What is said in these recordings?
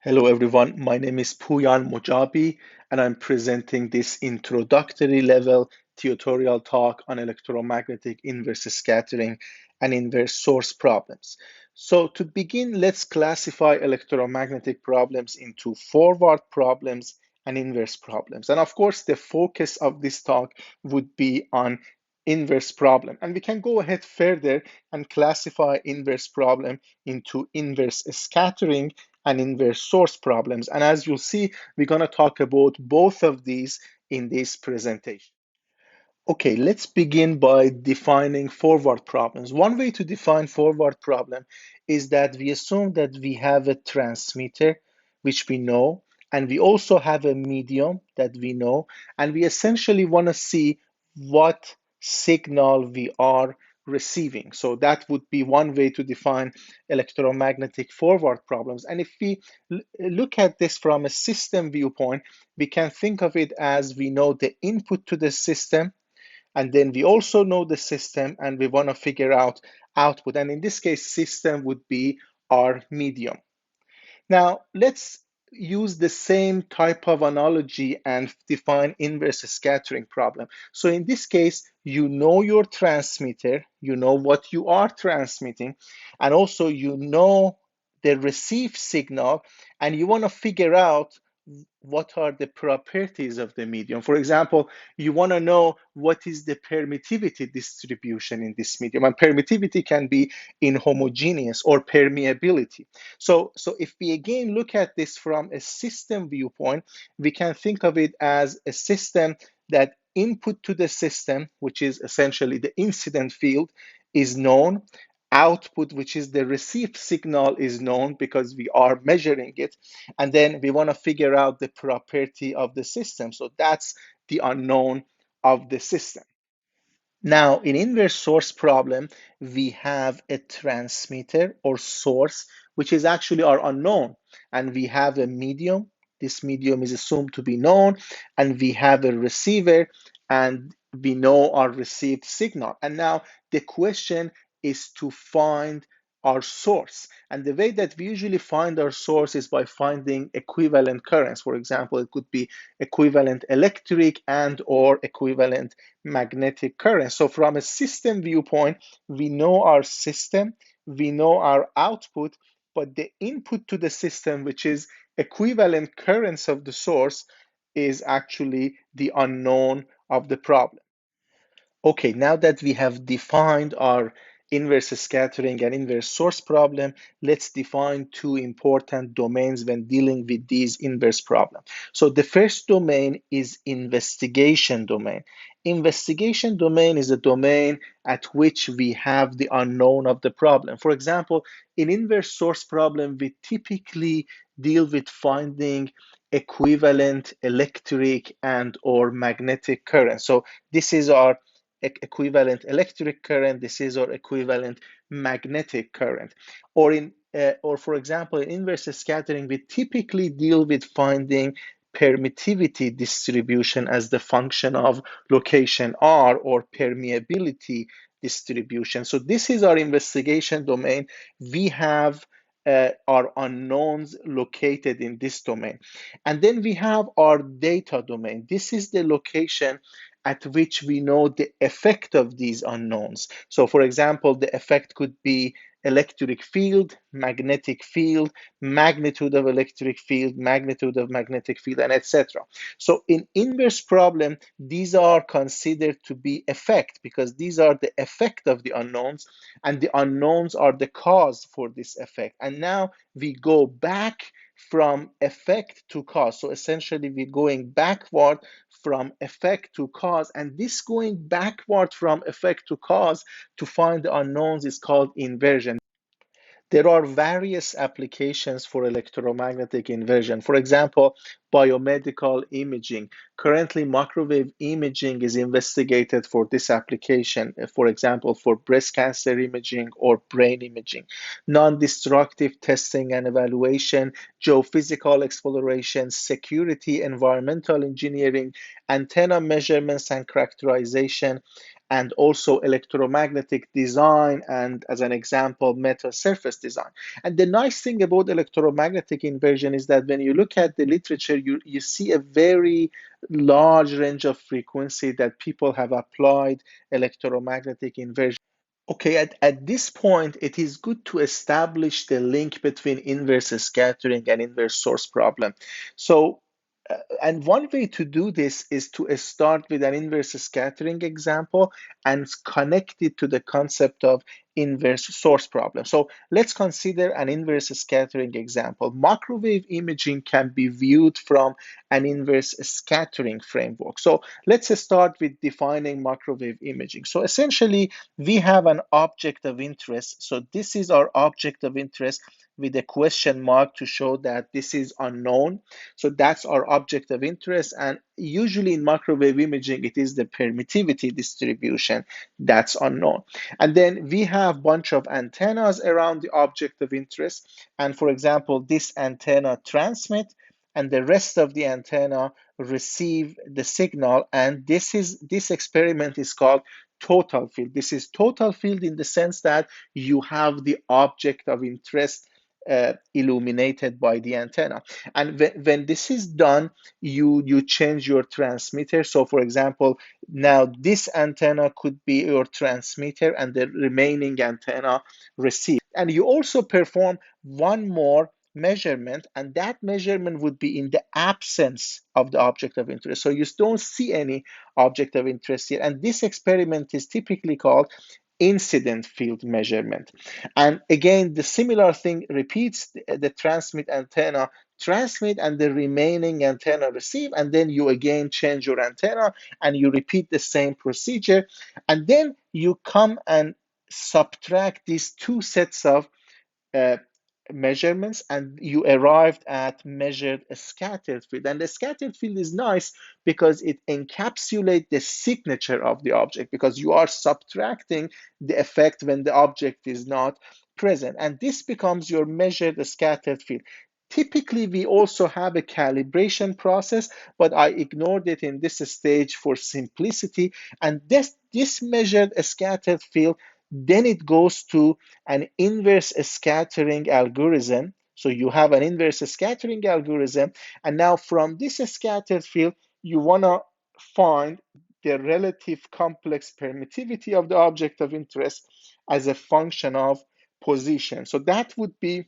Hello everyone, my name is Puyan Mojabi and I'm presenting this introductory level tutorial talk on electromagnetic inverse scattering and inverse source problems. So to begin, let's classify electromagnetic problems into forward problems and inverse problems. And of course, the focus of this talk would be on inverse problem. And we can go ahead further and classify inverse problem into inverse scattering and inverse source problems. And as you'll see, we're going to talk about both of these in this presentation. Okay, let's begin by defining forward problems. One way to define forward problem is that we assume that we have a transmitter, which we know, and we also have a medium that we know, and we essentially want to see what signal we are receiving. So that would be one way to define electromagnetic forward problems. And if we look at this from a system viewpoint, we can think of it as we know the input to the system, and then we also know the system and we want to figure out output. And in this case, system would be our medium. Now, let's use the same type of analogy and define inverse scattering problem. So in this case, you know your transmitter, you know what you are transmitting, and also you know the received signal, and you want to figure out what are the properties of the medium. For example, you want to know what is the permittivity distribution in this medium. And permittivity can be inhomogeneous or permeability. So if we again look at this from a system viewpoint, we can think of it as a system that input to the system, which is essentially the incident field, is known. Output, which is the received signal, is known because we are measuring it. And then we want to figure out the property of the system. So that's the unknown of the system. Now, in inverse source problem, we have a transmitter or source, which is actually our unknown. And we have a medium. This medium is assumed to be known. And we have a receiver, and we know our received signal. And now the question is to find our source. And the way that we usually find our source is by finding equivalent currents. For example, it could be equivalent electric and or equivalent magnetic current. So from a system viewpoint, we know our system, we know our output, but the input to the system, which is equivalent currents of the source, is actually the unknown of the problem. Okay, now that we have defined our inverse scattering and inverse source problem, let's define two important domains when dealing with these inverse problems. So the first domain is investigation domain. Investigation domain is a domain at which we have the unknown of the problem. For example, in inverse source problem, we typically deal with finding equivalent electric and or magnetic current. So this is our equivalent electric current, this is our equivalent magnetic current. Or for example, in inverse scattering, we typically deal with finding permittivity distribution as the function of location R or permeability distribution. So this is our investigation domain. We have our unknowns located in this domain. And then we have our data domain. This is the location at which we know the effect of these unknowns. So for example, the effect could be electric field, magnetic field, magnitude of electric field, magnitude of magnetic field, and etc. So in inverse problem, these are considered to be effect because these are the effect of the unknowns, and the unknowns are the cause for this effect. And now we go back from effect to cause. So essentially, we're going backward from effect to cause, and this going backward from effect to cause to find the unknowns is called inversion. There are various applications for electromagnetic inversion. For example, biomedical imaging. Currently, microwave imaging is investigated for this application, for example, for breast cancer imaging or brain imaging. Non-destructive testing and evaluation, geophysical exploration, security, environmental engineering, antenna measurements and characterization, and also electromagnetic design, and as an example, metasurface design. And the nice thing about electromagnetic inversion is that when you look at the literature, you see a very large range of frequency that people have applied electromagnetic inversion. Okay, at this point, it is good to establish the link between inverse scattering and inverse source problem. So, and one way to do this is to start with an inverse scattering example and connect it to the concept of inverse source problem. So let's consider an inverse scattering example. Microwave imaging can be viewed from an inverse scattering framework. So let's start with defining microwave imaging. So essentially, we have an object of interest. So this is our object of interest with a question mark to show that this is unknown. So that's our object of interest. And usually in microwave imaging, it is the permittivity distribution that's unknown. And then we have a bunch of antennas around the object of interest. And for example, this antenna transmit and the rest of the antenna receive the signal. And this experiment is called total field. This is total field in the sense that you have the object of interest illuminated by the antenna. And when this is done, you change your transmitter. So for example, now this antenna could be your transmitter and the remaining antenna receive. And you also perform one more measurement, and that measurement would be in the absence of the object of interest. So you don't see any object of interest here. And this experiment is typically called incident field measurement. And again, the similar thing repeats. The transmit antenna transmit and the remaining antenna receive, and then you again change your antenna and you repeat the same procedure, and then you come and subtract these two sets of uh, measurements, and you arrived at measured scattered field. And the scattered field is nice because it encapsulates the signature of the object, because you are subtracting the effect when the object is not present, and this becomes your measured scattered field. Typically, we also have a calibration process, but I ignored it in this stage for simplicity. And this measured scattered field, then it goes to an inverse scattering algorithm. So you have an inverse scattering algorithm, and now from this scattered field, you want to find the relative complex permittivity of the object of interest as a function of position. So that would be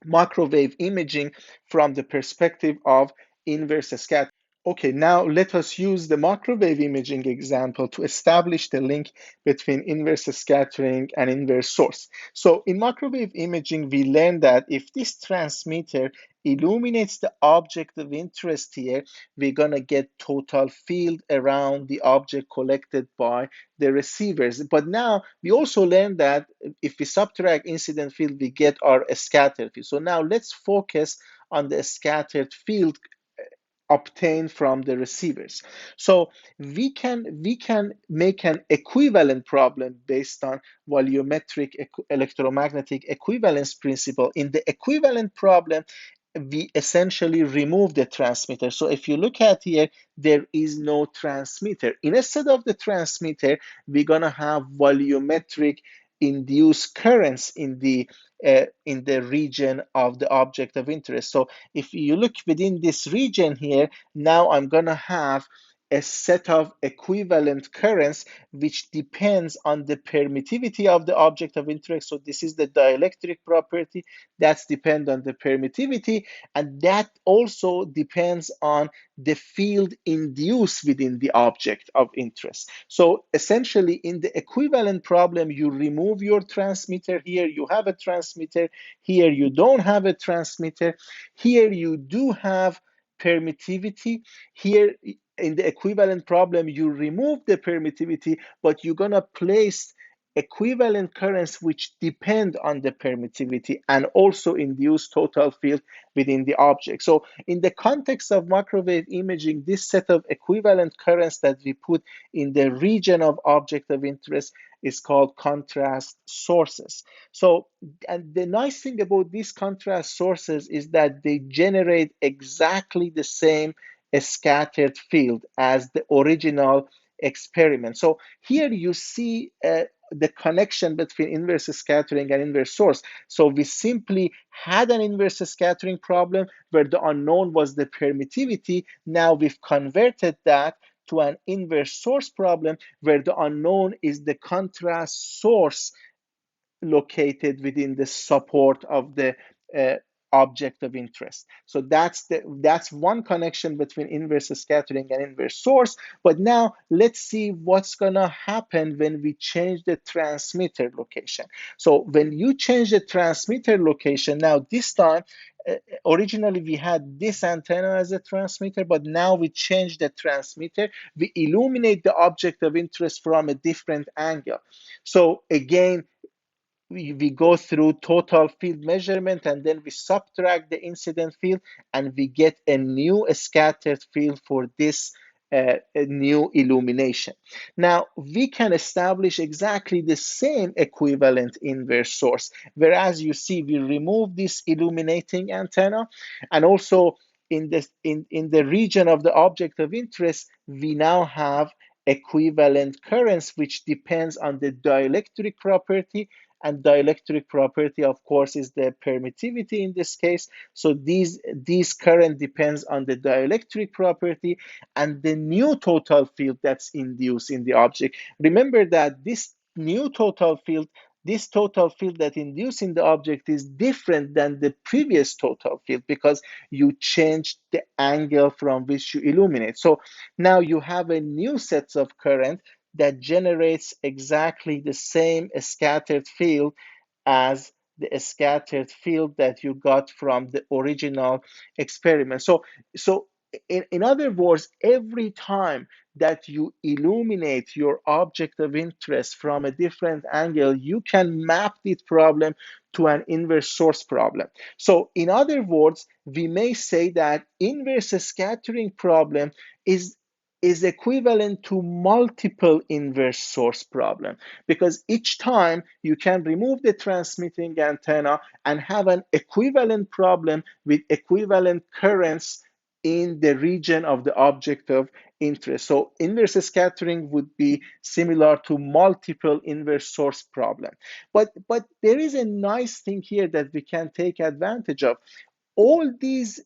microwave imaging from the perspective of inverse scattering. Okay, now let us use the microwave imaging example to establish the link between inverse scattering and inverse source. So in microwave imaging, we learned that if this transmitter illuminates the object of interest here, we're gonna get total field around the object collected by the receivers. But now we also learned that if we subtract incident field, we get our scattered field. So now let's focus on the scattered field obtained from the receivers. So we can make an equivalent problem based on volumetric electromagnetic equivalence principle. In the equivalent problem, we essentially remove the transmitter. So if you look at here, there is no transmitter. Instead of the transmitter, we're gonna have volumetric induced currents in the region of the object of interest. So if you look within this region here, now I'm gonna have a set of equivalent currents which depends on the permittivity of the object of interest. So this is the dielectric property that's depend on the permittivity, and that also depends on the field induced within the object of interest. So essentially, in the equivalent problem, you remove your transmitter. Here you have a transmitter, here you don't have a transmitter, here you do have permittivity. Here in the equivalent problem, you remove the permittivity, but you're gonna place equivalent currents which depend on the permittivity and also induce total field within the object. So in the context of microwave imaging, this set of equivalent currents that we put in the region of object of interest is called contrast sources. So, and the nice thing about these contrast sources is that they generate exactly the same scattered field as the original experiment. So here you see the connection between inverse scattering and inverse source. So we simply had an inverse scattering problem where the unknown was the permittivity. Now we've converted that to an inverse source problem where the unknown is the contrast source located within the support of the uh, object of interest. So that's one connection between inverse scattering and inverse source. But now let's see what's gonna happen when we change the transmitter location. So when you change the transmitter location, now this time originally we had this antenna as a transmitter, but now we change the transmitter. We illuminate the object of interest from a different angle. So again, we go through total field measurement, and then we subtract the incident field, and we get a new scattered field for this new illumination. Now we can establish exactly the same equivalent inverse source, whereas you see we remove this illuminating antenna, and also in the region of the object of interest, we now have equivalent currents, which depends on the dielectric property, and dielectric property, of course, is the permittivity in this case. So these current depends on the dielectric property and the new total field that's induced in the object. Remember that this total field that induced in the object is different than the previous total field because you changed the angle from which you illuminate. So now you have a new set of current that generates exactly the same scattered field as the scattered field that you got from the original experiment. So in other words, every time that you illuminate your object of interest from a different angle, you can map this problem to an inverse source problem. So in other words, we may say that inverse scattering problem is equivalent to multiple inverse source problem, because each time you can remove the transmitting antenna and have an equivalent problem with equivalent currents in the region of the object of interest. So inverse scattering would be similar to multiple inverse source problem. But there is a nice thing here that we can take advantage of. All these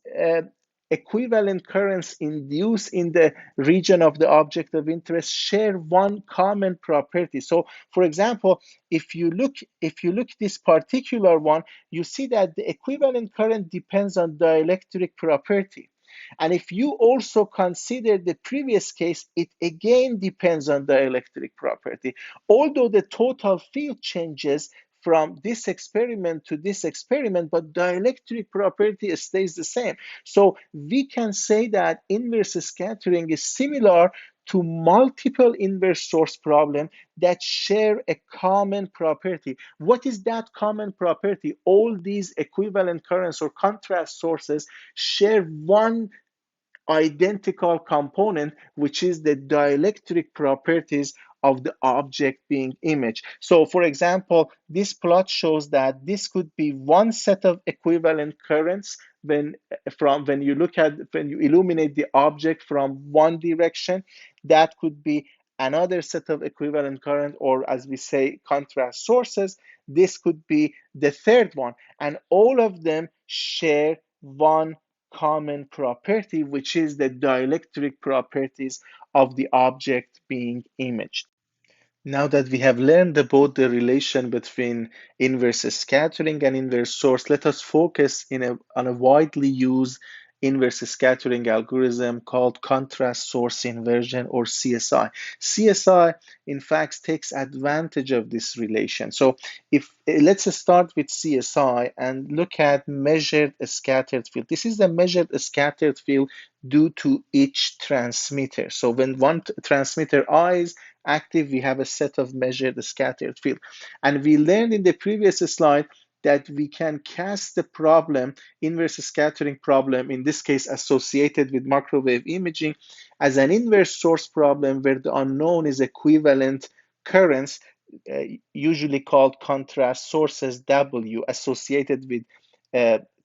equivalent currents induced in the region of the object of interest share one common property. So for example, if you look this particular one, you see that the equivalent current depends on dielectric property. And if you also consider the previous case, it again depends on dielectric property. Although the total field changes from this experiment to this experiment, but dielectric property stays the same. So we can say that inverse scattering is similar to multiple inverse source problem that share a common property. What is that common property? All these equivalent currents or contrast sources share one identical component, which is the dielectric properties of the object being imaged. So for example, this plot shows that this could be one set of equivalent currents when you illuminate the object from one direction. That could be another set of equivalent current, or as we say, contrast sources. This could be the third one, and all of them share one common property, which is the dielectric properties of the object being imaged. Now that we have learned about the relation between inverse scattering and inverse source, let us focus on a widely used inverse scattering algorithm called contrast source inversion, or CSI. CSI, in fact, takes advantage of this relation. So if let's start with CSI and look at measured scattered field. This is the measured scattered field due to each transmitter. So when one transmitter I is active, we have a set of measured scattered field. And we learned in the previous slide that we can cast the problem, inverse scattering problem, in this case associated with microwave imaging, as an inverse source problem where the unknown is equivalent currents, usually called contrast sources W, associated with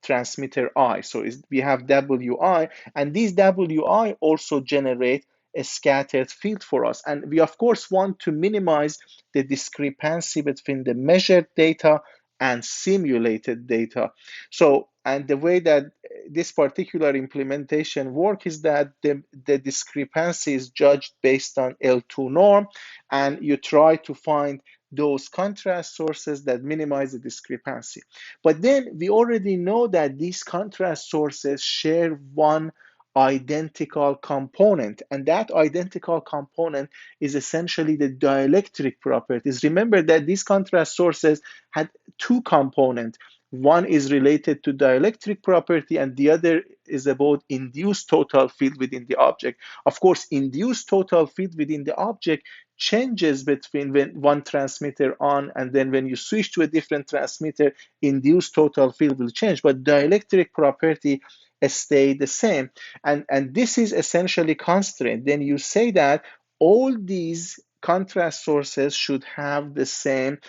transmitter I. So we have WI, and these WI also generate a scattered field for us. And we, of course, want to minimize the discrepancy between the measured data and simulated data. So, and the way that this particular implementation works is that the discrepancy is judged based on L2 norm, and you try to find those contrast sources that minimize the discrepancy. But then we already know that these contrast sources share one identical component, and that identical component is essentially the dielectric properties. Remember that these contrast sources had two components. One is related to dielectric property, and the other is about induced total field within the object. Of course, induced total field within the object changes between when one transmitter on and then when you switch to a different transmitter, induced total field will change, but dielectric property stay the same. And this is essentially constraint. Then you say that all these contrast sources should have the same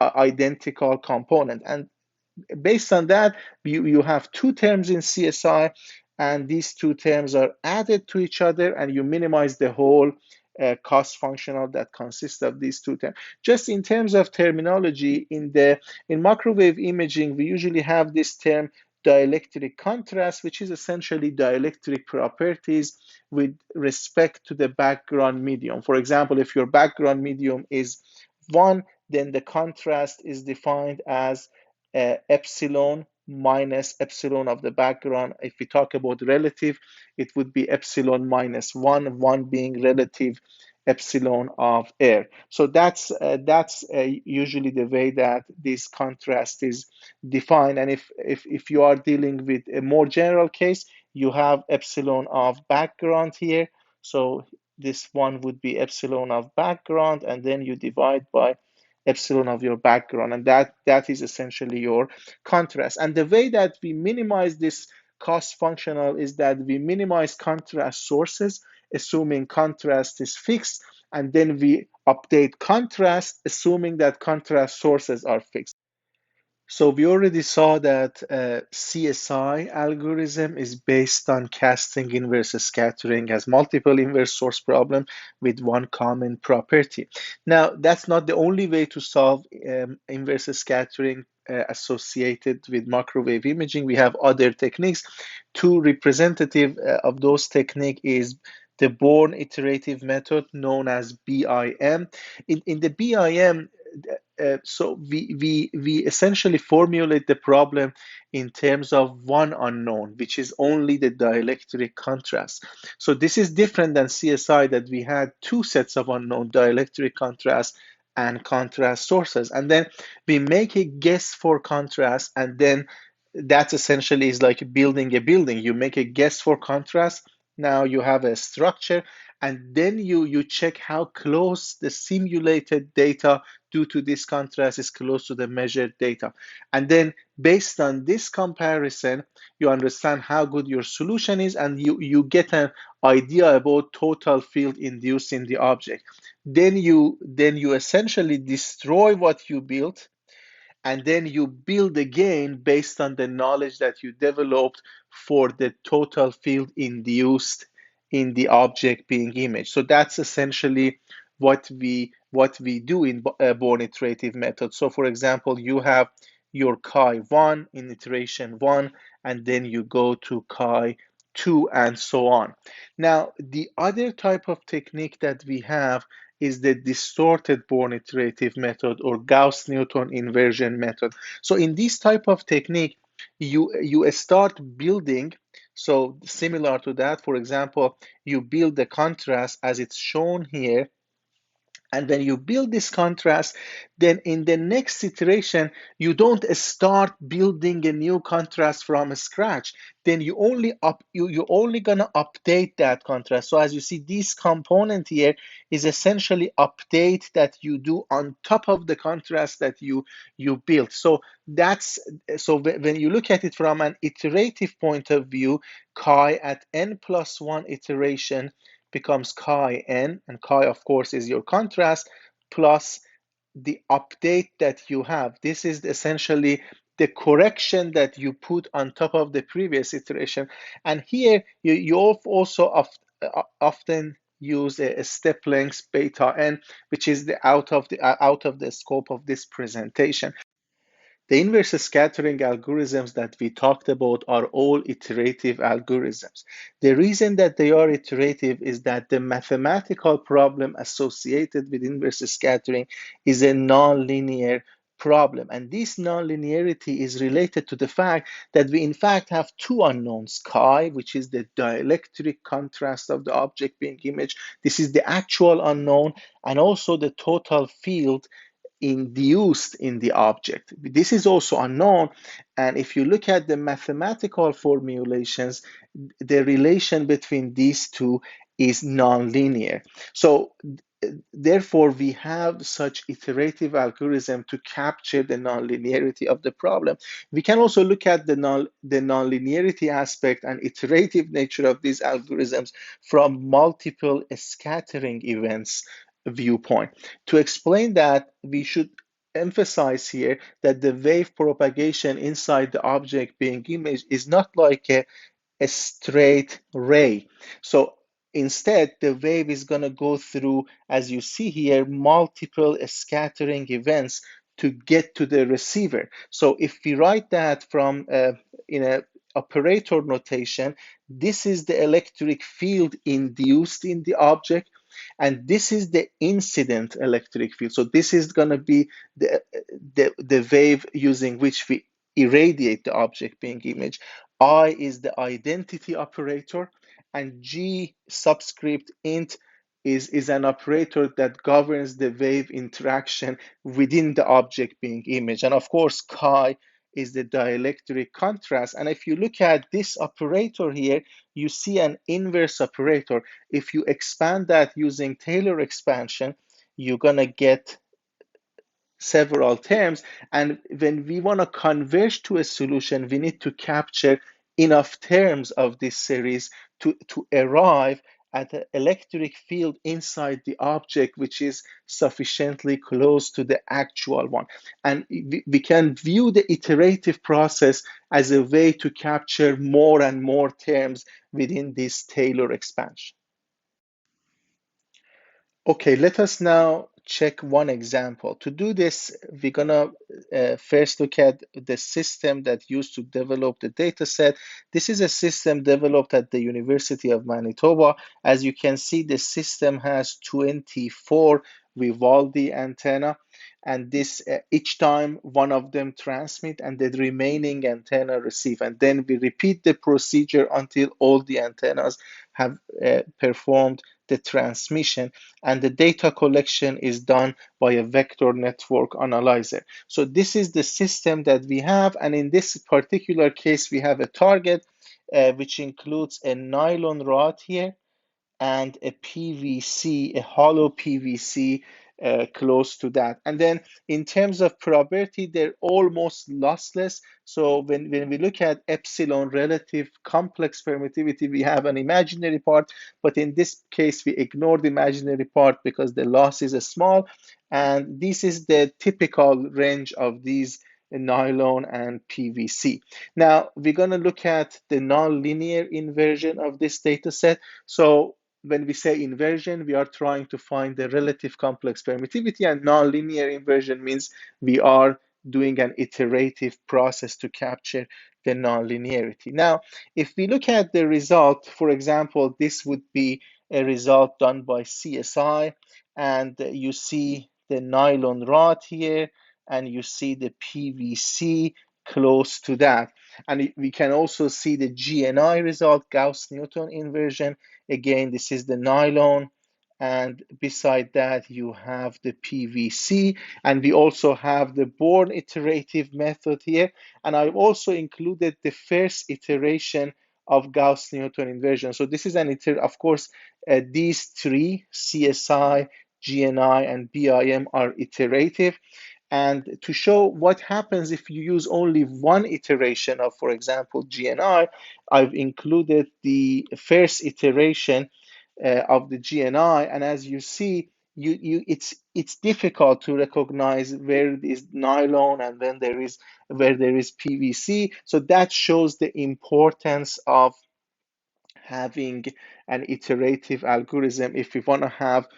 identical component. And based on that, you have two terms in CSI, and these two terms are added to each other, and you minimize the whole cost functional that consists of these two terms. Just in terms of terminology, in microwave imaging, we usually have this term dielectric contrast, which is essentially dielectric properties with respect to the background medium. For example, if your background medium is 1, then the contrast is defined as epsilon minus epsilon of the background. If we talk about relative, it would be epsilon minus 1, 1 being relative epsilon of air. So that's usually the way that this contrast is defined. And if you are dealing with a more general case, you have epsilon of background here. So this one would be epsilon of background, and then you divide by epsilon of your background, and that is essentially your contrast. And the way that we minimize this cost functional is that we minimize contrast sources, assuming contrast is fixed, and then we update contrast, assuming that contrast sources are fixed. So we already saw that CSI algorithm is based on casting inverse scattering as multiple inverse source problem with one common property. Now, that's not the only way to solve inverse scattering associated with microwave imaging. We have other techniques. Two representative of those techniques is the Born iterative method known as BIM. In the BIM, so we essentially formulate the problem in terms of one unknown, which is only the dielectric contrast. So this is different than CSI, that we had two sets of unknown, dielectric contrast and contrast sources, and then we make a guess for contrast, and then that essentially is like building a building. You make a guess for contrast, now you have a structure, and then you check how close the simulated data due to this contrast is close to the measured data. And then based on this comparison, you understand how good your solution is, and you get an idea about total field induced in the object. Then you essentially destroy what you built, and then you build again based on the knowledge that you developed for the total field induced in the object being imaged. So that's essentially what we do in Born iterative method. So for example, you have your chi1 in iteration 1, and then you go to chi2 and so on. Now, the other type of technique that we have is the distorted Born iterative method or Gauss-Newton inversion method. So in this type of technique, you start building, so similar to that, for example, you build the contrast as it's shown here, and when you build this contrast, then in the next iteration, you don't start building a new contrast from scratch. Then you're only gonna update that contrast. So as you see, this component here is essentially update that you do on top of the contrast that you built. So when you look at it from an iterative point of view, chi at n+1 iteration becomes chi n, and chi, of course, is your contrast, plus the update that you have. This is essentially the correction that you put on top of the previous iteration. And here, you also often use a step length beta n, which is out of the scope of this presentation. The inverse scattering algorithms that we talked about are all iterative algorithms. The reason that they are iterative is that the mathematical problem associated with inverse scattering is a nonlinear problem. And this nonlinearity is related to the fact that we in fact have two unknowns, chi, which is the dielectric contrast of the object being imaged. This is the actual unknown, and also the total field induced in the object. This is also unknown, and if you look at the mathematical formulations, the relation between these two is nonlinear. So therefore, we have such iterative algorithm to capture the nonlinearity of the problem. We can also look at the nonlinearity aspect and iterative nature of these algorithms from multiple scattering events viewpoint. To explain that, we should emphasize here that the wave propagation inside the object being imaged is not like a straight ray. So instead, the wave is going to go through, as you see here, multiple scattering events to get to the receiver. So if we write that from in a operator notation, this is the electric field induced in the object, and this is the incident electric field. So this is going to be the wave using which we irradiate the object being imaged. I is the identity operator, and G subscript int is an operator that governs the wave interaction within the object being imaged. And of course, chi is the dielectric contrast. And if you look at this operator here, you see an inverse operator. If you expand that using Taylor expansion, you're going to get several terms. And when we want to converge to a solution, we need to capture enough terms of this series to arrive at an electric field inside the object which is sufficiently close to the actual one. And we can view the iterative process as a way to capture more and more terms within this Taylor expansion. Okay, let us now check one example. To do this, we're gonna first look at the system that used to develop the data set. This is a system developed at the University of Manitoba. As you can see, the system has 24 Vivaldi antenna, and this each time one of them transmit and the remaining antenna receive. And then we repeat the procedure until all the antennas have performed the transmission, and the data collection is done by a vector network analyzer. So this is the system that we have, and in this particular case, we have a target which includes a nylon rod here and a PVC, a hollow PVC close to that. And then in terms of probability, they're almost lossless. So when we look at epsilon relative complex permittivity, we have an imaginary part, but in this case, we ignore the imaginary part because the loss is small. And this is the typical range of these nylon and PVC. Now, we're going to look at the nonlinear inversion of this data set. So when we say inversion, we are trying to find the relative complex permittivity, and nonlinear inversion means we are doing an iterative process to capture the nonlinearity. Now, if we look at the result, for example, this would be a result done by CSI, and you see the nylon rod here, and you see the PVC close to that. And we can also see the GNI result, Gauss-Newton inversion. Again, this is the nylon, and beside that you have the PVC, and we also have the Born iterative method here. And I've also included the first iteration of Gauss-Newton inversion. So this is an of course, these three, CSI, GNI, and BIM, are iterative. And to show what happens if you use only one iteration of, for example, GNI, I've included the first iteration of the GNI. And as you see, it's difficult to recognize where is nylon and where there is PVC. So that shows the importance of having an iterative algorithm if we want to have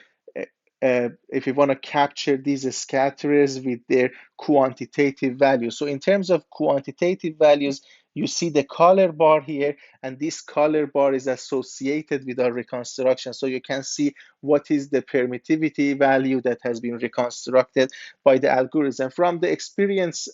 if we want to capture these scatterers with their quantitative values. So in terms of quantitative values, you see the color bar here, and this color bar is associated with our reconstruction. So you can see what is the permittivity value that has been reconstructed by the algorithm. From the experience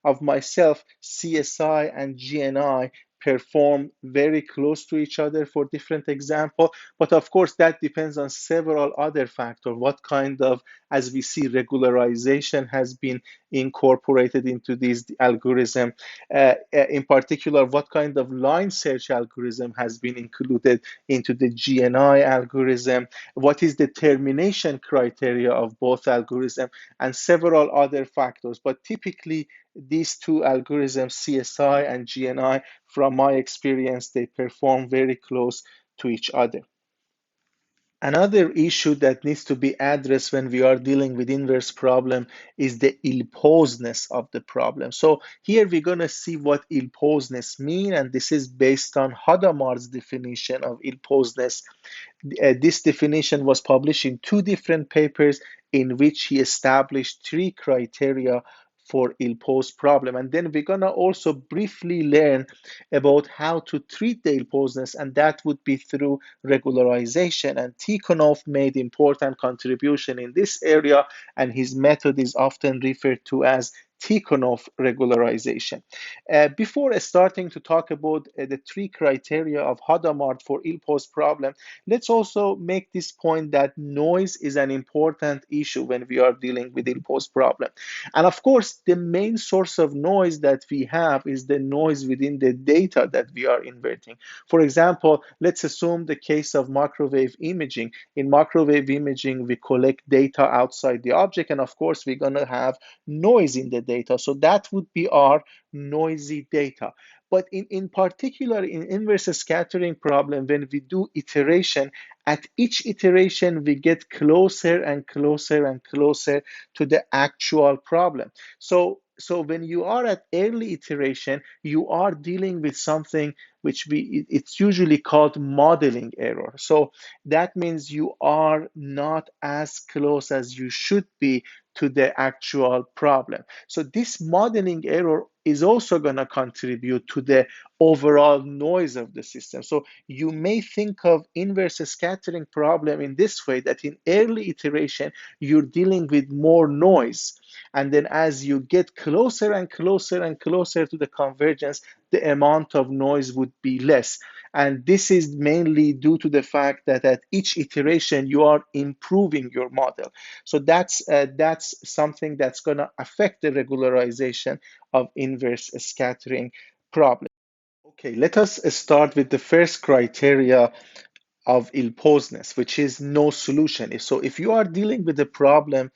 of myself, CSI and GNI perform very close to each other for different examples. But of course, that depends on several other factors. What kind of, as we see, regularization has been incorporated into this algorithm. In particular, what kind of line search algorithm has been included into the GNI algorithm? What is the termination criteria of both algorithms? And several other factors. But typically, these two algorithms, CSI and GNI, from my experience, they perform very close to each other. Another issue that needs to be addressed when we are dealing with inverse problem is the illposedness of the problem. So here we're going to see what illposedness mean, and this is based on Hadamard's definition of illposedness. This definition was published in two different papers in which he established three criteria for ill-posed problem. And then we're going to also briefly learn about how to treat the ill-posedness, and that would be through regularization. And Tikhonov made important contribution in this area, and his method is often referred to as Tikhonov regularization. Before starting to talk about the three criteria of Hadamard for ill-posed problem, let's also make this point that noise is an important issue when we are dealing with ill-posed problem. And of course, the main source of noise that we have is the noise within the data that we are inverting. For example, let's assume the case of microwave imaging. In microwave imaging, we collect data outside the object, and of course, we're going to have noise in the data. So that would be our noisy data. But in particular, in inverse scattering problem, when we do iteration, at each iteration, we get closer and closer and closer to the actual problem. So when you are at early iteration, you are dealing with something which it's usually called modeling error. So that means you are not as close as you should be to the actual problem. So this modeling error is also going to contribute to the overall noise of the system. So you may think of inverse scattering problem in this way, that in early iteration, you're dealing with more noise. And then as you get closer and closer and closer to the convergence, the amount of noise would be less. And this is mainly due to the fact that at each iteration, you are improving your model. So that's something that's going to affect the regularization of inverse scattering problem. Okay, let us start with the first criteria of illposedness, which is no solution. So if you are dealing with a problem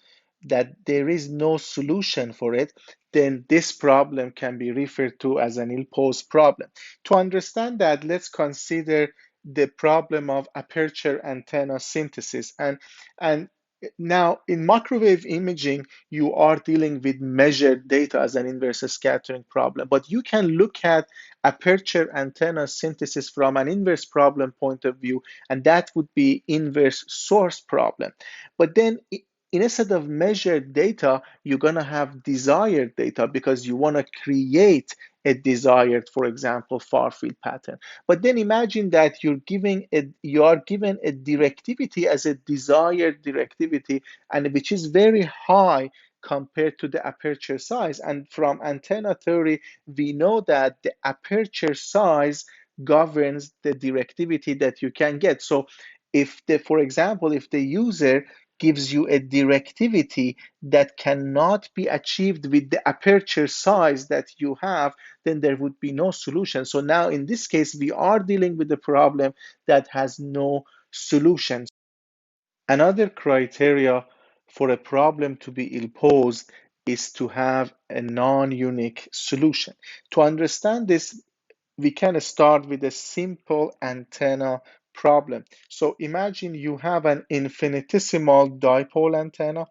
that there is no solution for it, then this problem can be referred to as an ill-posed problem. To understand that, let's consider the problem of aperture antenna synthesis. And now in microwave imaging, you are dealing with measured data as an inverse scattering problem, but you can look at aperture antenna synthesis from an inverse problem point of view, and that would be inverse source problem. But then instead of measured data, you're going to have desired data because you want to create a desired, for example, far field pattern. But then imagine that you are given a directivity as a desired directivity, and which is very high compared to the aperture size. And from antenna theory, we know that the aperture size governs the directivity that you can get. So for example, if the user gives you a directivity that cannot be achieved with the aperture size that you have, then there would be no solution. So now in this case, we are dealing with a problem that has no solution. Another criteria for a problem to be ill-posed is to have a non-unique solution. To understand this, we can start with a simple antenna problem. So imagine you have an infinitesimal dipole antenna.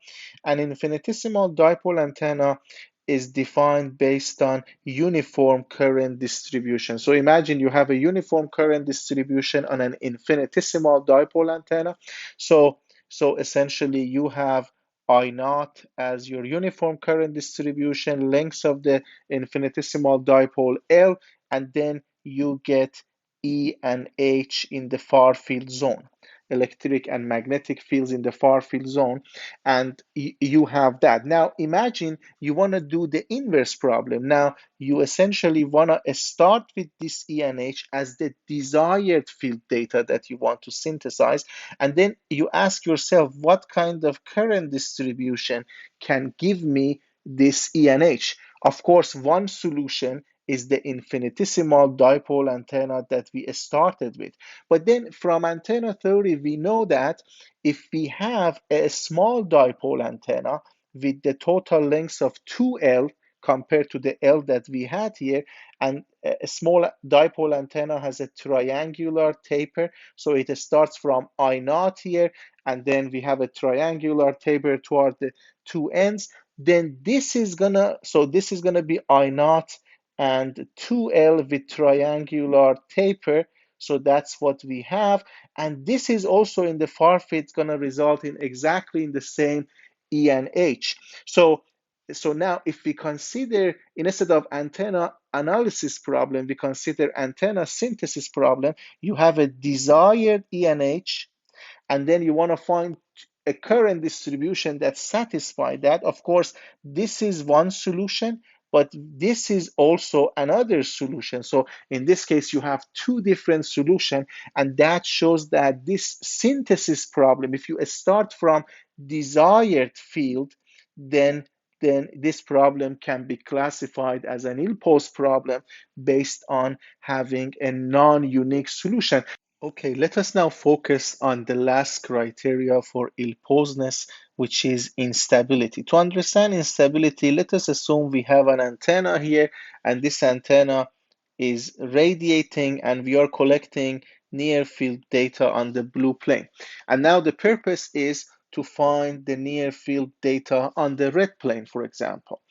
An infinitesimal dipole antenna is defined based on uniform current distribution. So imagine you have a uniform current distribution on an infinitesimal dipole antenna. So, so essentially you have I naught as your uniform current distribution, length of the infinitesimal dipole L, and then you get E and H in the far field zone, electric and magnetic fields in the far field zone, and you have that. Now imagine you want to do the inverse problem. Now you essentially want to start with this E and H as the desired field data that you want to synthesize, and then you ask yourself what kind of current distribution can give me this E and H. Of course, one solution is the infinitesimal dipole antenna that we started with. But then from antenna theory, we know that if we have a small dipole antenna with the total length of 2L compared to the L that we had here, and a small dipole antenna has a triangular taper, so it starts from I naught here, and then we have a triangular taper toward the two ends, then this is gonna be I naught and 2L with triangular taper. So that's what we have. And this is also in the far field going to result in exactly in the same E and H. So now if we consider, instead of antenna analysis problem, we consider antenna synthesis problem, you have a desired E and H, and then you want to find a current distribution that satisfies that. Of course, this is one solution, but this is also another solution. So in this case, you have two different solutions, and that shows that this synthesis problem, if you start from desired field, then this problem can be classified as an ill-posed problem based on having a non-unique solution. Okay, let us now focus on the last criteria for Illposedness, which is instability. To understand instability, let us assume we have an antenna here, and this antenna is radiating, and we are collecting near field data on the blue plane. And now the purpose is to find the near field data on the red plane, for example.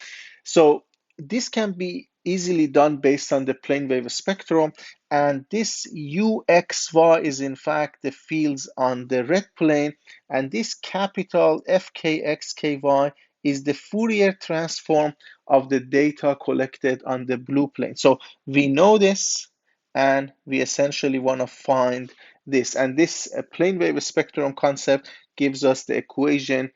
So this can be easily done based on the plane wave spectrum, and this UXY is in fact the fields on the red plane, and this capital FKXKY is the Fourier transform of the data collected on the blue plane. So we know this, and we essentially want to find this, and this plane wave spectrum concept gives us the equation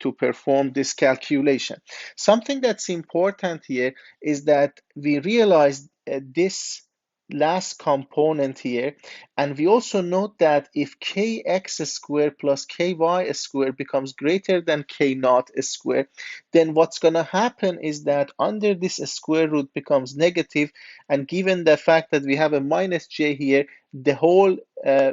to perform this calculation. Something that's important here is that we realize this last component here, and we also note that if kx squared plus ky squared becomes greater than k naught squared, then what's going to happen is that under this square root becomes negative, and given the fact that we have a minus j here, the whole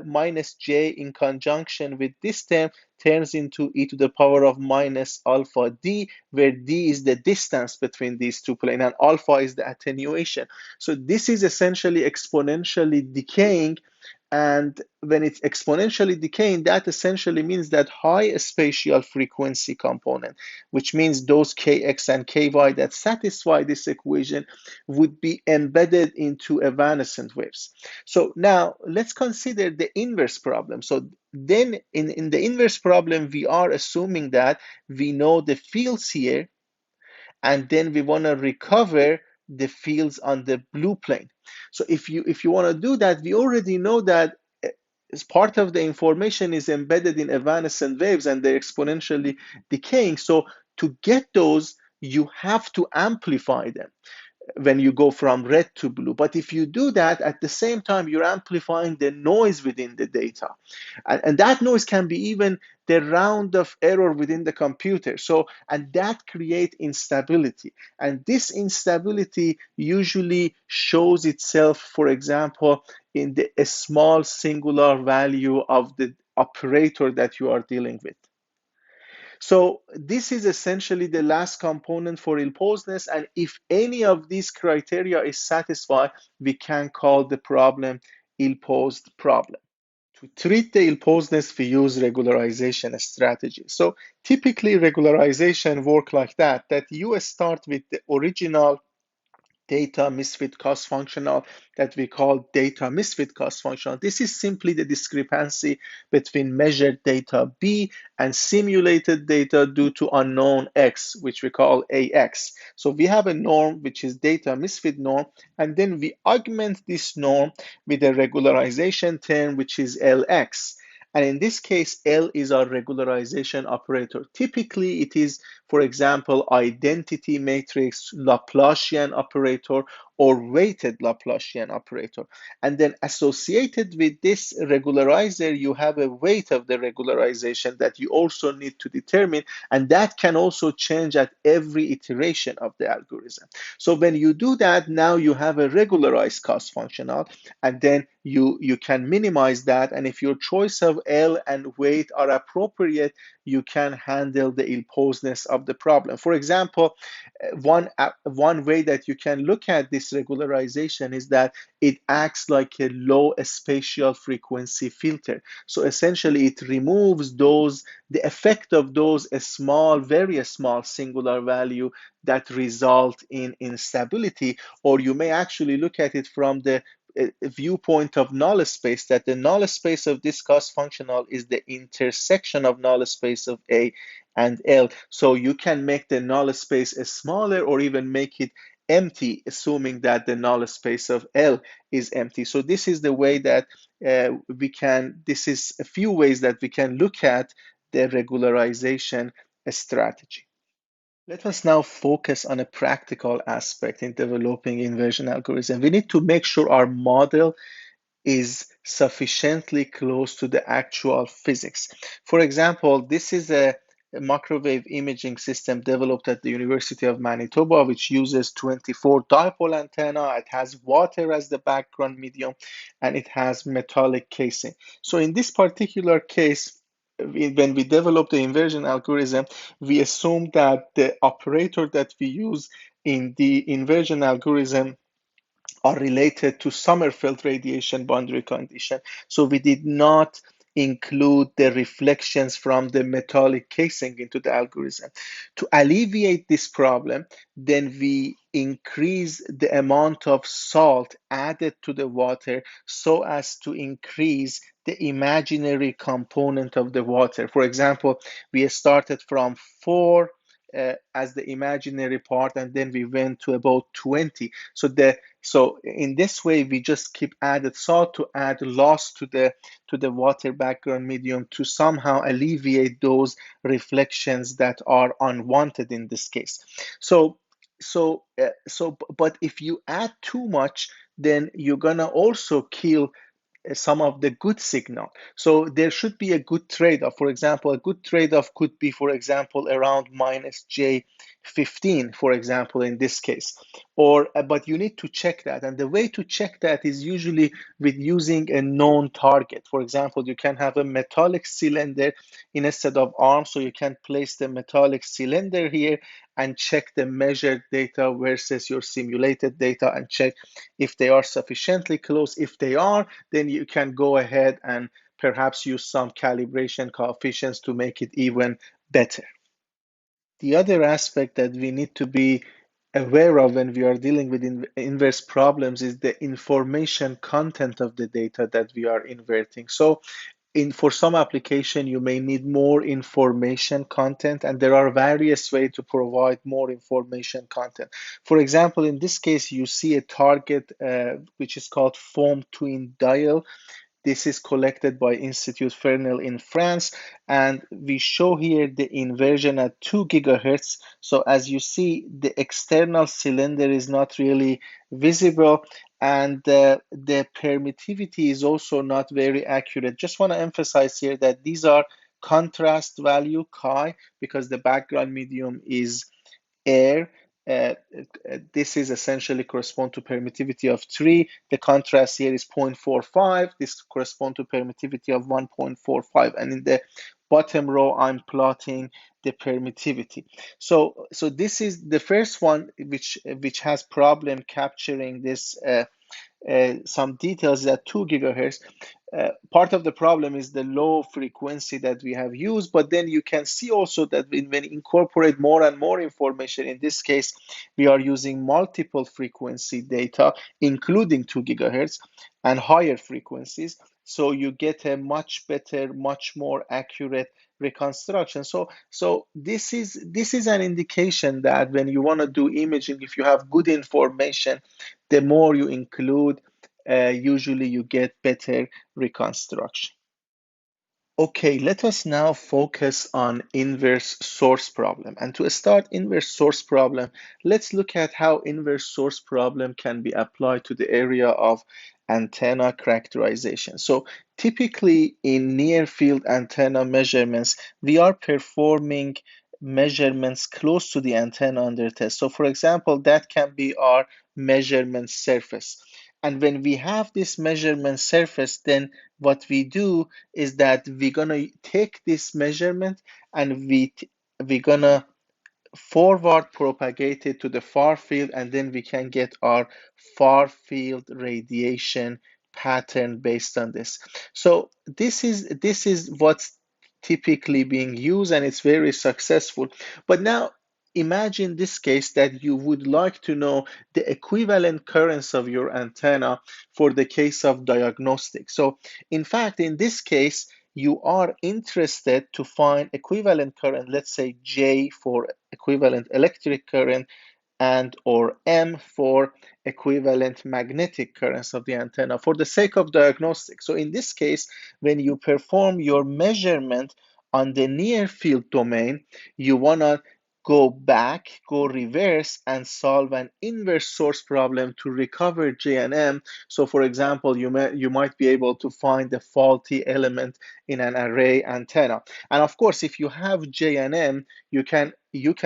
minus j in conjunction with this term turns into e to the power of minus alpha d, where d is the distance between these two planes and alpha is the attenuation. So this is essentially exponentially decaying, and when it's exponentially decaying, that essentially means that high spatial frequency component, which means those kx and ky that satisfy this equation, would be embedded into evanescent waves. So now let's consider the inverse problem. So then in the inverse problem, we are assuming that we know the fields here, and then we want to recover the fields on the blue plane. So if you want to do that, we already know that as part of the information is embedded in evanescent waves and they're exponentially decaying. So to get those, you have to amplify them when you go from red to blue. But if you do that, at the same time, you're amplifying the noise within the data. And that noise can be even the round of error within the computer. So, and that creates instability. And this instability usually shows itself, for example, in the a small singular value of the operator that you are dealing with. So this is essentially the last component for Illposedness, and if any of these criteria is satisfied, we can call the problem Illposed problem. To treat the Illposedness, we use regularization strategy. So typically regularization work like that you start with the original data misfit cost functional that we call data misfit cost functional. This is simply the discrepancy between measured data B and simulated data due to unknown X, which we call AX. So we have a norm, which is data misfit norm, and then we augment this norm with a regularization term, which is LX. And in this case, L is our regularization operator. Typically, it is, for example, identity matrix Laplacian operator or weighted Laplacian operator. And then associated with this regularizer, you have a weight of the regularization that you also need to determine. And that can also change at every iteration of the algorithm. So when you do that, now you have a regularized cost functional, and then you can minimize that. And if your choice of L and weight are appropriate, you can handle the Illposedness of the problem. For example, one way that you can look at this regularization is that it acts like a low spatial frequency filter. So essentially, it removes the effect of those small, very small singular value that result in instability. Or you may actually look at it from the viewpoint of null space, that the null space of this cost functional is the intersection of null space of A and L. So you can make the null space smaller or even make it empty, assuming that the null space of L is empty. So this is the way that this is a few ways that we can look at the regularization strategy. Let us now focus on a practical aspect in developing inversion algorithm. We need to make sure our model is sufficiently close to the actual physics. For example, this is a microwave imaging system developed at the University of Manitoba, which uses 24 dipole antenna. It has water as the background medium, and it has metallic casing. So in this particular case, when we develop the inversion algorithm, we assume that the operator that we use in the inversion algorithm are related to Sommerfeld radiation boundary condition. So we did not include the reflections from the metallic casing into the algorithm. To alleviate this problem, then we increase the amount of salt added to the water so as to increase the imaginary component of the water. For example, we started from 4 as the imaginary part, and then we went to about 20. So in this way, we just keep added salt to add loss to the water background medium to somehow alleviate those reflections that are unwanted in this case. But if you add too much, then you're gonna also kill some of the good signal. So there should be a good trade-off. For example, a good trade-off could be, for example, around minus J15, for example, in this case. But you need to check that. And the way to check that is usually with using a known target. For example, you can have a metallic cylinder instead of arms. So you can place the metallic cylinder here and check the measured data versus your simulated data and check if they are sufficiently close. If they are, then you can go ahead and perhaps use some calibration coefficients to make it even better. The other aspect that we need to be aware of when we are dealing with inverse problems is the information content of the data that we are inverting. So for some application, you may need more information content, and there are various ways to provide more information content. For example, in this case, you see a target which is called foam twin dial. This is collected by Institut Fresnel in France, and we show here the inversion at 2 gigahertz. So as you see, the external cylinder is not really visible, and the permittivity is also not very accurate. Just want to emphasize here that these are contrast value chi, because the background medium is air. This is essentially correspond to permittivity of 3. The contrast here is 0.45. This correspond to permittivity of 1.45. And in the bottom row, I'm plotting the permittivity. So this is the first one which has problem capturing this some details that 2 gigahertz. Part of the problem is the low frequency that we have used, but then you can see also that when you incorporate more and more information, in this case, we are using multiple frequency data, including 2 gigahertz and higher frequencies. So you get a much better, much more accurate reconstruction. So this is an indication that when you want to do imaging, if you have good information, the more you include, usually you get better reconstruction. Okay, let us now focus on inverse source problem. And to start inverse source problem, let's look at how inverse source problem can be applied to the area of antenna characterization. So typically in near field antenna measurements, we are performing measurements close to the antenna under test. So for example, that can be our measurement surface. And when we have this measurement surface, then what we do is that we're gonna take this measurement and we're gonna forward propagate it to the far field, and then we can get our far field radiation pattern based on this. So this is what's typically being used, and it's very successful. But now imagine this case that you would like to know the equivalent currents of your antenna for the case of diagnostic. So in fact, in this case, you are interested to find equivalent current, let's say J for equivalent electric current, and or M for equivalent magnetic currents of the antenna for the sake of diagnostic. So in this case, when you perform your measurement on the near field domain, you want to go back, go reverse, and solve an inverse source problem to recover J and M. So for example, you might be able to find the faulty element in an array antenna. And of course, if you have J and M, you can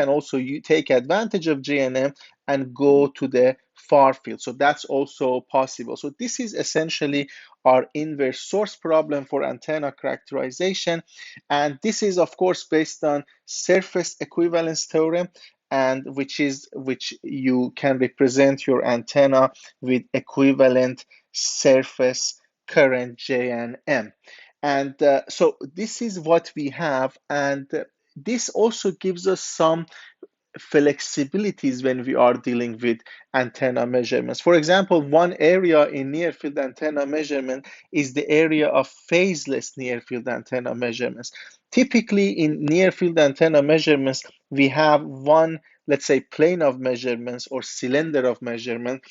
also take advantage of J and M and go to the far field. So that's also possible. So this is essentially our inverse source problem for antenna characterization. And this is of course based on surface equivalence theorem, and which you can represent your antenna with equivalent surface current J and M. And so this is what we have, and this also gives us some flexibilities when we are dealing with antenna measurements. For example, one area in near field antenna measurement is the area of phaseless near field antenna measurements. Typically in near field antenna measurements, we have one, let's say, plane of measurements or cylinder of measurement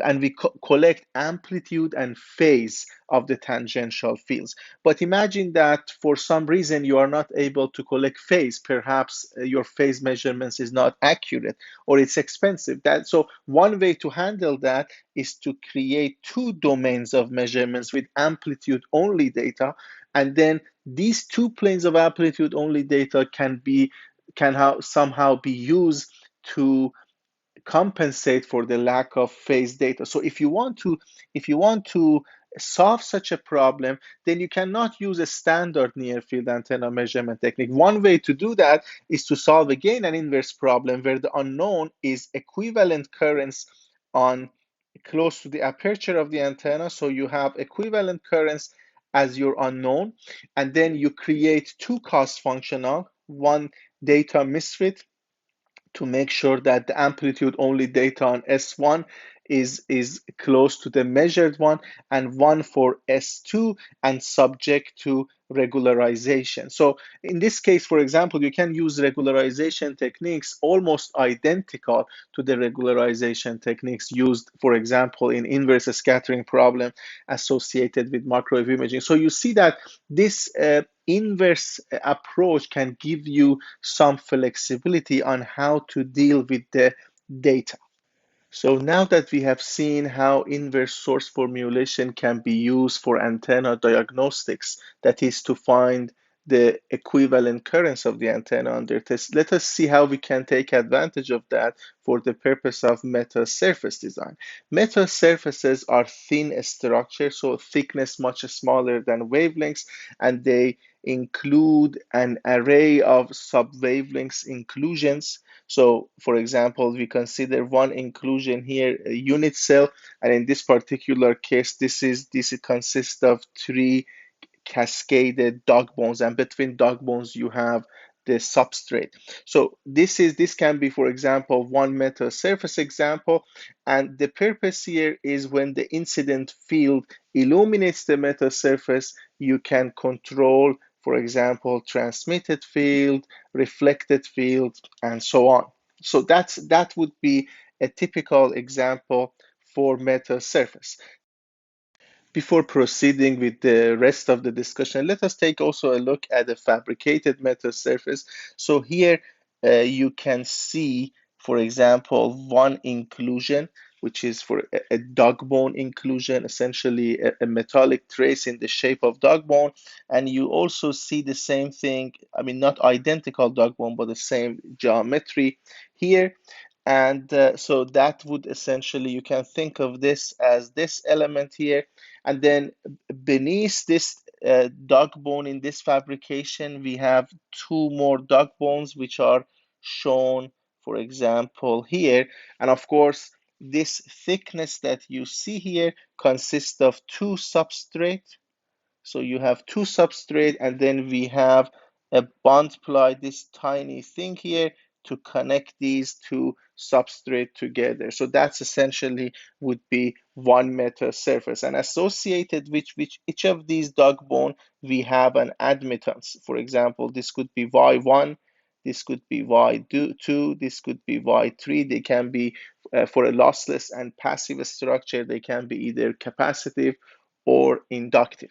and we collect amplitude and phase of the tangential fields. But imagine that for some reason you are not able to collect phase. Perhaps your phase measurements is not accurate or it's expensive. So one way to handle that is to create two domains of measurements with amplitude only data, and then these two planes of amplitude only data can somehow be used to compensate for the lack of phase data. So if you want to solve such a problem, then you cannot use a standard near field antenna measurement technique. One way to do that is to solve again an inverse problem where the unknown is equivalent currents on close to the aperture of the antenna. So you have equivalent currents as your unknown, and then you create two cost functional, one data misfit to make sure that the amplitude only data on S1 is close to the measured one, and one for S2 and subject to regularization. So in this case, for example, you can use regularization techniques almost identical to the regularization techniques used, for example, in inverse scattering problem associated with microwave imaging. So you see that this inverse approach can give you some flexibility on how to deal with the data. So now that we have seen how inverse source formulation can be used for antenna diagnostics, that is to find the equivalent currents of the antenna under test, let us see how we can take advantage of that for the purpose of metasurface design. Metasurfaces are thin structures, so thickness much smaller than wavelengths, and they include an array of sub-wavelengths inclusions. So for example, we consider one inclusion here, a unit cell, and in this particular case, this consists of three cascaded dog bones, and between dog bones you have the substrate. So this can be, for example, one metal surface example, and the purpose here is when the incident field illuminates the metal surface, you can control, for example, transmitted field, reflected field, and so on. So that would be a typical example for metal surface. Before proceeding with the rest of the discussion, let us take also a look at the fabricated metal surface. So here you can see, for example, one inclusion, which is for a dog bone inclusion, essentially a metallic trace in the shape of dog bone. And you also see the same thing, I mean, not identical dog bone, but the same geometry here. And so that would essentially, you can think of this as this element here, and then beneath this dog bone in this fabrication, we have two more dog bones, which are shown, for example, here. And of course, this thickness that you see here consists of two substrates. So you have two substrate, and then we have a bond ply, this tiny thing here, to connect these two substrate together. So that's essentially would be one metal surface. And associated with each of these dog bone, we have an admittance. For example, this could be Y1, this could be Y2, this could be Y3. They can be, for a lossless and passive structure, they can be either capacitive or inductive.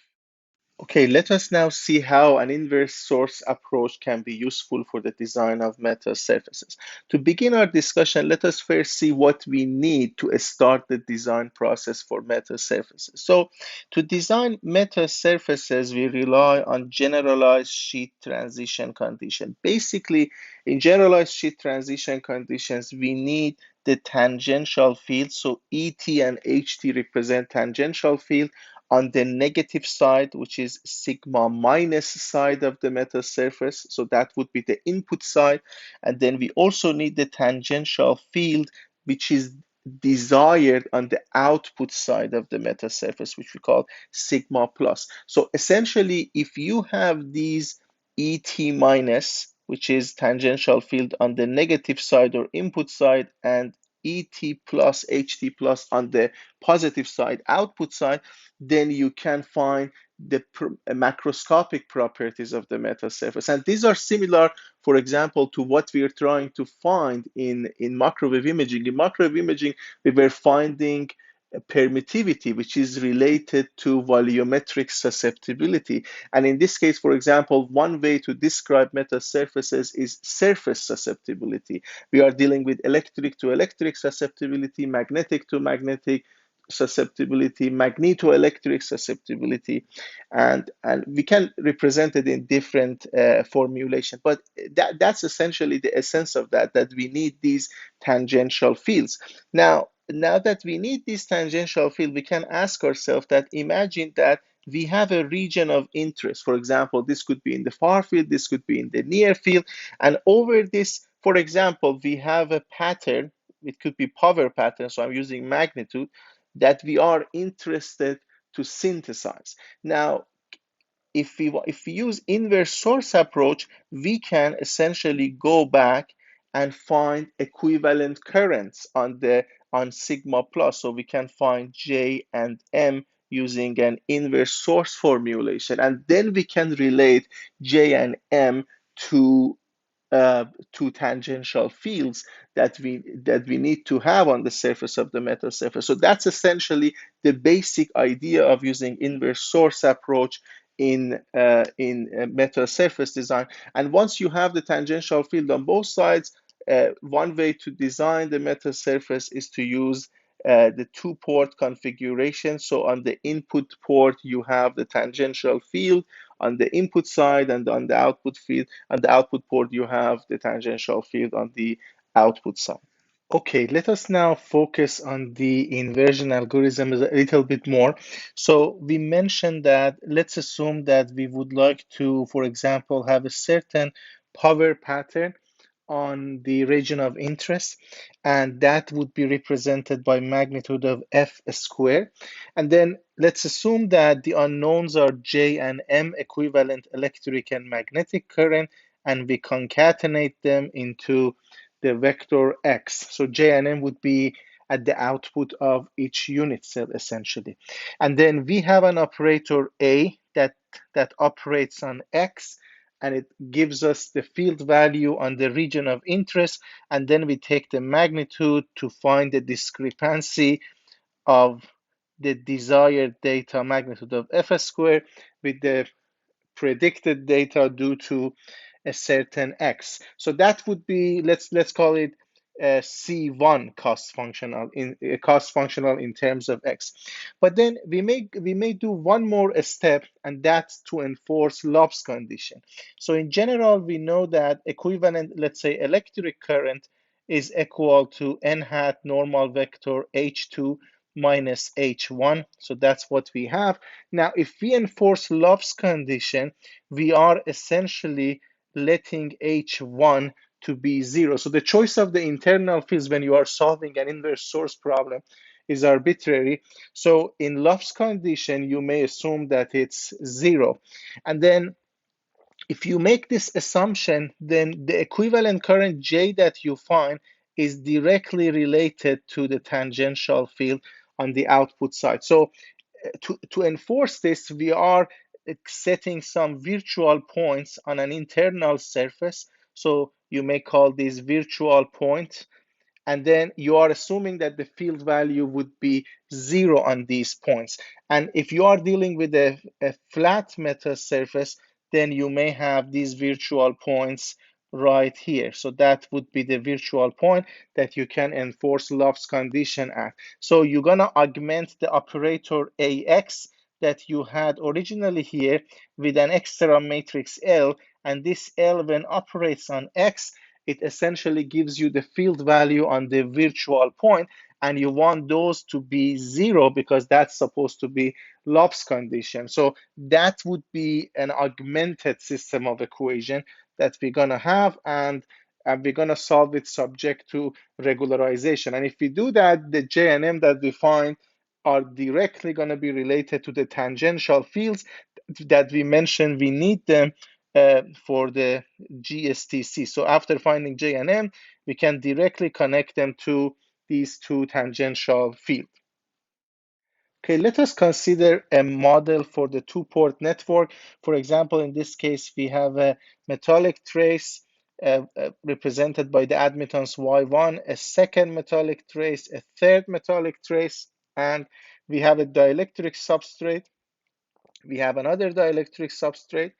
Okay, let us now see how an inverse source approach can be useful for the design of metal surfaces. To begin our discussion, let us first see what we need to start the design process for metal surfaces. So, to design metal surfaces, we rely on generalized sheet transition condition. Basically, in generalized sheet transition conditions, we need the tangential field. So, ET and HT represent tangential field on the negative side, which is sigma minus side of the metal surface. So that would be the input side. And then we also need the tangential field, which is desired on the output side of the metal surface, which we call sigma plus. So essentially, if you have these ET minus, which is tangential field on the negative side or input side, and ET plus, HT plus on the positive side, output side, then you can find the macroscopic properties of the metal surface. And these are similar, for example, to what we are trying to find in microwave imaging. In microwave imaging, we were finding permittivity, which is related to volumetric susceptibility. And in this case, for example, one way to describe metal surfaces is surface susceptibility. We are dealing with electric to electric susceptibility, magnetic to magnetic susceptibility, magnetoelectric susceptibility, and we can represent it in different formulation. But that's essentially the essence of that we need these tangential fields. Now that we need this tangential field, we can ask ourselves that imagine that we have a region of interest. For example, this could be in the far field, this could be in the near field, and over this, for example, we have a pattern. It could be power pattern, so I'm using magnitude, that we are interested to synthesize. Now, if we use inverse source approach, we can essentially go back and find equivalent currents on sigma plus. So we can find J and M using an inverse source formulation, and then we can relate J and M to two tangential fields that we need to have on the surface of the metal surface. So that's essentially the basic idea of using inverse source approach in metal surface design. And once you have the tangential field on both sides, one way to design the metal surface is to use the two-port configuration. So on the input port, you have the tangential field on the input side, and on the output field, on the output port, you have the tangential field on the output side. Okay, let us now focus on the inversion algorithm a little bit more. So we mentioned that let's assume that we would like to, for example, have a certain power pattern on the region of interest, and that would be represented by magnitude of F squared. And then let's assume that the unknowns are J and M, equivalent electric and magnetic current, and we concatenate them into the vector X. So J and M would be at the output of each unit cell essentially. And then we have an operator A that operates on X, and it gives us the field value on the region of interest, and then we take the magnitude to find the discrepancy of the desired data magnitude of F squared with the predicted data due to a certain x. So that would be, let's call it C1 cost functional in terms of x. But then we may do one more step, and that's to enforce Love's condition. So in general, we know that equivalent, let's say, electric current is equal to n hat normal vector h2 minus h1. So that's what we have. Now, if we enforce Love's condition, we are essentially letting H1 to be 0. So the choice of the internal fields when you are solving an inverse source problem is arbitrary. So in Love's condition, you may assume that it's 0. And then if you make this assumption, then the equivalent current J that you find is directly related to the tangential field on the output side. So to enforce this, we are setting some virtual points on an internal surface. So you may call these virtual points, and then you are assuming that the field value would be 0 on these points. And if you are dealing with a flat metal surface, then you may have these virtual points right here. So that would be the virtual point that you can enforce Love's condition at. So you're going to augment the operator AX that you had originally here with an extra matrix L, and this L, when operates on X, it essentially gives you the field value on the virtual point, and you want those to be 0 because that's supposed to be Love's condition. So that would be an augmented system of equation that we're going to have, and we're going to solve it subject to regularization. And if we do that, the J and M that we find are directly going to be related to the tangential fields that we mentioned. We need them for the GSTC. So after finding J and M, we can directly connect them to these two tangential fields. Okay, let us consider a model for the two-port network. For example, in this case, we have a metallic trace represented by the admittance Y1, a second metallic trace, a third metallic trace, and we have a dielectric substrate. We have another dielectric substrate,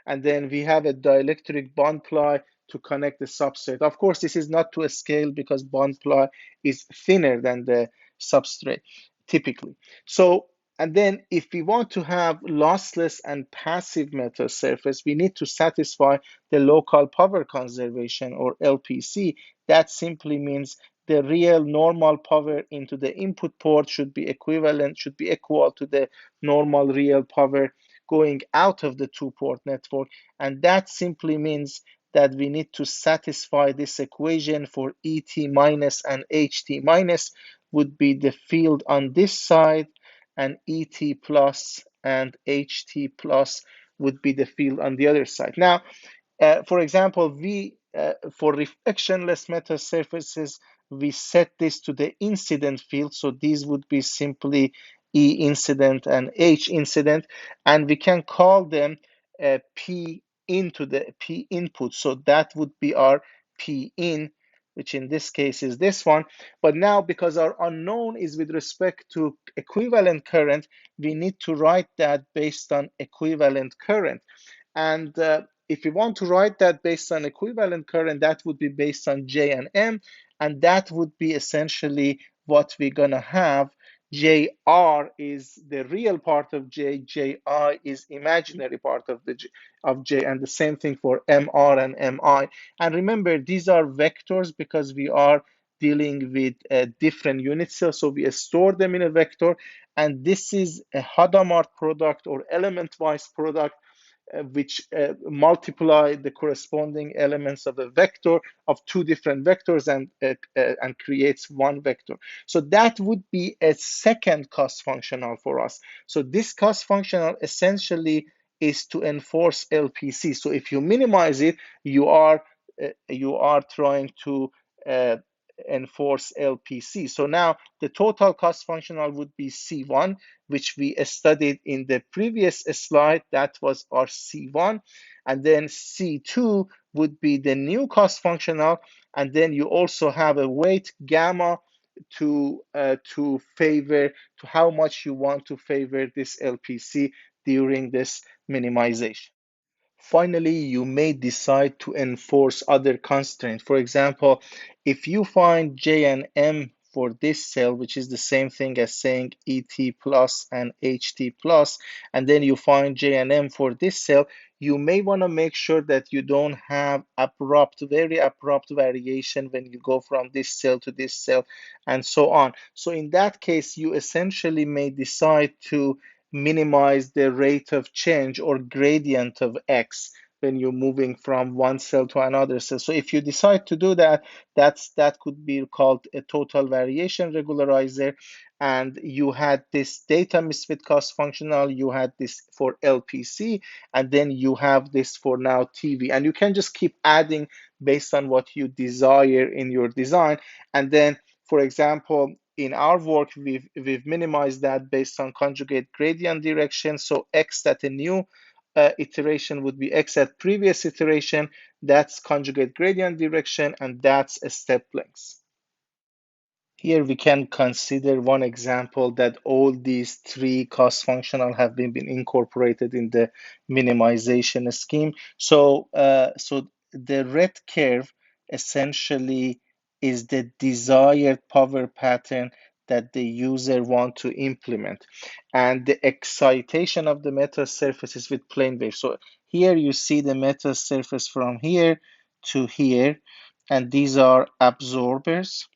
and then we have a dielectric bond ply to connect the substrate. Of course, this is not to a scale because bond ply is thinner than the substrate typically. So, and then if we want to have lossless and passive metal surface, we need to satisfy the local power conservation, or LPC. That simply means the real normal power into the input port should be equal to the normal real power going out of the two-port network. And that simply means that we need to satisfy this equation for ET minus and HT minus would be the field on this side, and ET plus and HT plus would be the field on the other side. Now, for example, for reflectionless metal surfaces, we set this to the incident field. So these would be simply E incident and H incident, and we can call them P into the P input. So that would be our P in, which in this case is this one. But now, because our unknown is with respect to equivalent current, we need to write that based on equivalent current. And if we want to write that based on equivalent current, that would be based on J and M, and that would be essentially what we're going to have. JR is the real part of J, JI is imaginary part of J, and the same thing for MR and MI. And remember, these are vectors because we are dealing with different unit cells, so we store them in a vector, and this is a Hadamard product or element-wise product which multiply the corresponding elements of a vector of two different vectors and creates one vector. So that would be a second cost functional for us. So this cost functional essentially is to enforce LPC. So if you minimize it, you are trying to enforce LPC. So now the total cost functional would be C1, which we studied in the previous slide. That was our C1. And then C2 would be the new cost functional. And then you also have a weight gamma to favor, to how much you want to favor this LPC during this minimization. Finally, you may decide to enforce other constraints. For example, if you find J and M for this cell, which is the same thing as saying ET plus and HT plus, and then you find J and M for this cell, you may want to make sure that you don't have very abrupt variation when you go from this cell to this cell and so on. So in that case, you essentially may decide to minimize the rate of change or gradient of X when you're moving from one cell to another cell. So if you decide to do that, that could be called a total variation regularizer. And you had this data misfit cost functional, you had this for LPC, and then you have this for now TV. And you can just keep adding based on what you desire in your design. And then, for example, in our work, we've minimized that based on conjugate gradient direction. So X at a new iteration would be X at previous iteration. That's conjugate gradient direction, and that's a step length. Here we can consider one example that all these three cost functional have been incorporated in the minimization scheme. So the red curve essentially is the desired power pattern that the user want to implement, and the excitation of the metal surfaces with plane wave. So here you see the metal surface from here to here, and these are absorbers.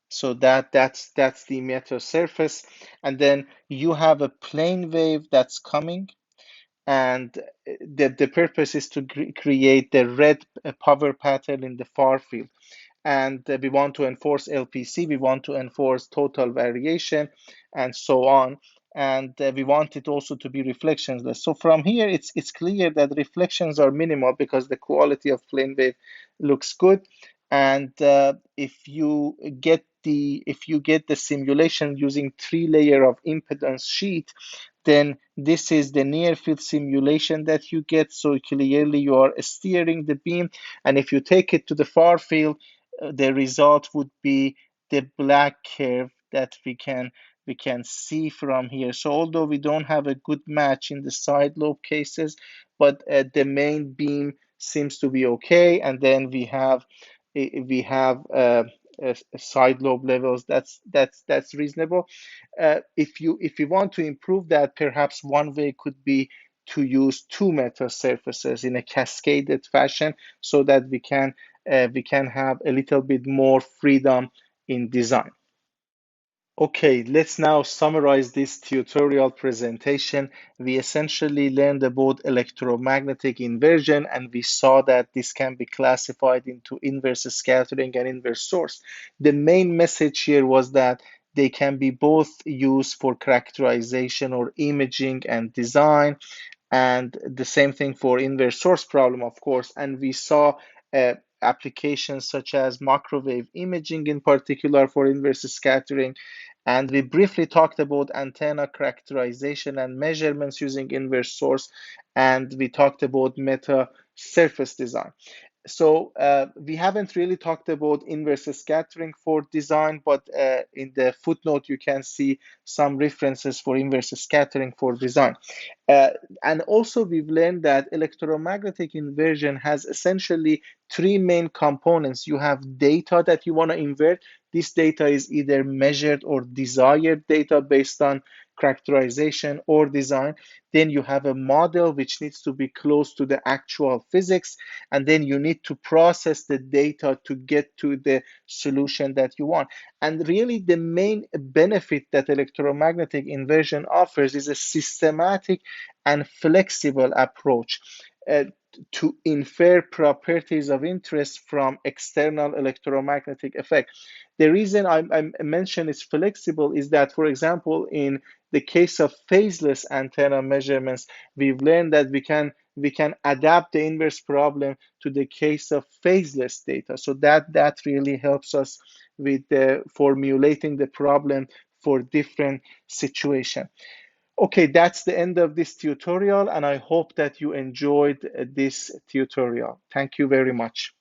So that's the metal surface, and then you have a plane wave that's coming, and the purpose is to create the red power pattern in the far field. And we want to enforce LPC, we want to enforce total variation, and so on. And we want it also to be reflectionless. So from here, it's clear that reflections are minimal because the quality of plane wave looks good. And if you get the simulation using 3-layer of impedance sheet, then this is the near field simulation that you get. So clearly you are steering the beam, and if you take it to the far field, the result would be the black curve that we can see from here. So although we don't have a good match in the side lobe cases, but the main beam seems to be okay, and then we have side lobe levels that's reasonable. If you want to improve that, perhaps one way could be to use two metal surfaces in a cascaded fashion, so that we can have a little bit more freedom in design. Okay, let's now summarize this tutorial presentation. We essentially learned about electromagnetic inversion, and we saw that this can be classified into inverse scattering and inverse source. The main message here was that they can be both used for characterization or imaging and design, and the same thing for inverse source problem, of course. And we saw applications such as microwave imaging in particular for inverse scattering, and we briefly talked about antenna characterization and measurements using inverse source, and we talked about meta surface design. So we haven't really talked about inverse scattering for design, but in the footnote you can see some references for inverse scattering for design. Uh, and also we've learned that electromagnetic inversion has essentially three main components. You have data that you want to invert. This data is either measured or desired data based on characterization or design. Then you have a model which needs to be close to the actual physics, and then you need to process the data to get to the solution that you want. And really, the main benefit that electromagnetic inversion offers is a systematic and flexible approach uh, to infer properties of interest from external electromagnetic effect. The reason I mention it's flexible is that, for example, in the case of phaseless antenna measurements, we've learned that we can adapt the inverse problem to the case of phaseless data. So that really helps us with formulating the problem for different situation. Okay, that's the end of this tutorial, and I hope that you enjoyed this tutorial. Thank you very much.